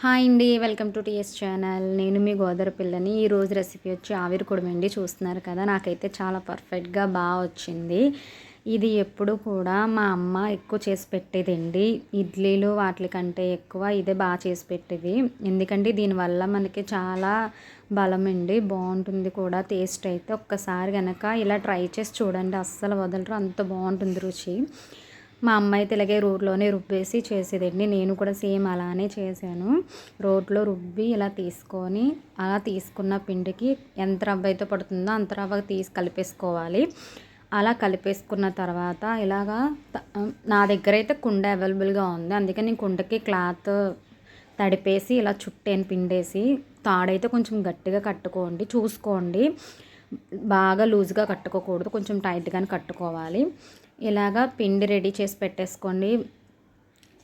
Hi అండి. Welcome to TS channel. నేను మీ గోదావరి పిల్లని. ఈరోజు రెసిపీ వచ్చి ఆవిరి కుడుమండి. చూస్తున్నారు కదా, నాకైతే చాలా పర్ఫెక్ట్గా బాగా వచ్చింది. ఇది ఎప్పుడు కూడా మా అమ్మ ఎక్కువ చేసి పెట్టేదండి. ఇడ్లీలు వాటి కంటే ఎక్కువ ఇదే బాగా చేసి పెట్టేది. ఎందుకంటే దీనివల్ల మనకి చాలా బలం అండి, బాగుంటుంది కూడా. టేస్ట్ అయితే ఒక్కసారి కనుక ఇలా ట్రై చేసి చూడండి, అస్సలు వదలరు, అంత బాగుంటుంది రుచి. మా అమ్మ అయితే ఇలాగే రోట్లోనే రుబ్బేసి చేసేదండి. నేను కూడా సేమ్ అలానే చేశాను. రోట్లో రుబ్బి ఇలా తీసుకొని, అలా తీసుకున్న పిండికి ఎంత రవ్వ అయితే పడుతుందో అంత రవ్వ తీసి కలిపేసుకోవాలి. అలా కలిపేసుకున్న తర్వాత ఇలాగా నా దగ్గర అయితే కుండ అవైలబుల్గా ఉంది, అందుకని నేను కుండకి క్లాత్ తడిపేసి ఇలా చుట్టాను పిండేసి. తాడైతే కొంచెం గట్టిగా కట్టుకోండి, చూసుకోండి, బాగా లూజ్గా కట్టుకోకూడదు, కొంచెం టైట్గానే కట్టుకోవాలి. ఇలాగా పిండి రెడీ చేసి పెట్టేసుకోండి.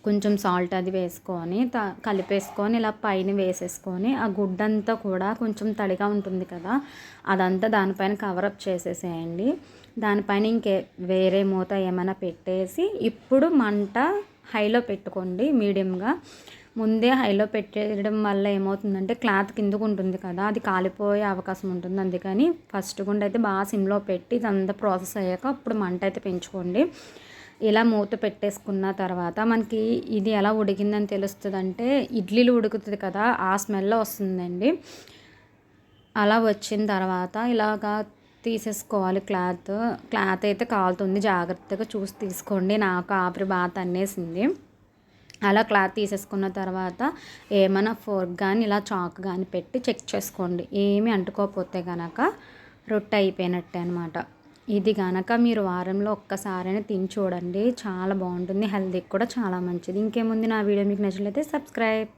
కొంచెం సాల్ట్ అది వేసుకొని కలిపేసుకొని ఇలా పైన వేసేసుకొని, ఆ గుడ్డంతా కూడా కొంచెం తడిగా ఉంటుంది కదా, అదంతా దానిపైన కవరప్ చేసేసేయండి. దానిపైన వేరే మూత ఏమైనా పెట్టేసి, ఇప్పుడు మంట హైలో పెట్టుకోండి, మీడియంగా. ముందే హైలో పెట్టేయడం వల్ల ఏమవుతుందంటే క్లాత్ కిందకు ఉంటుంది కదా, అది కాలిపోయే అవకాశం ఉంటుంది. అందుకని ఫస్ట్ గుండా అయితే బాగా సిమ్లో పెట్టి ఇదంతా ప్రాసెస్ అయ్యాక అప్పుడు మంట అయితే పెంచుకోండి. ఇలా మూత పెట్టేసుకున్న తర్వాత మనకి ఇది ఎలా ఉడికిందని తెలుస్తుందంటే, ఇడ్లీలు ఉడుకుతుంది కదా, ఆ స్మెల్ వస్తుందండి. అలా వచ్చిన తర్వాత ఇలాగా తీసేసుకోవాలి. క్లాత్ అయితే కాలుతుంది, జాగ్రత్తగా చూసి తీసుకోండి. నాకు ఆవిరి బాగా తన్నేసింది. అలా క్లాత్ తీసేసుకున్న తర్వాత ఏమైనా ఫోర్క్ కానీ ఇలా చాక్ కానీ పెట్టి చెక్ చేసుకోండి. ఏమీ అంటుకోకపోతే కనుక రొట్టె అయిపోయినట్టే అనమాట. ఇది కనుక మీరు వారంలో ఒక్కసారైనా తిని చూడండి, చాలా బాగుంటుంది, హెల్తీకి కూడా చాలా మంచిది. ఇంకేముంది, నా వీడియో మీకు నచ్చినట్లయితే సబ్స్క్రైబ్.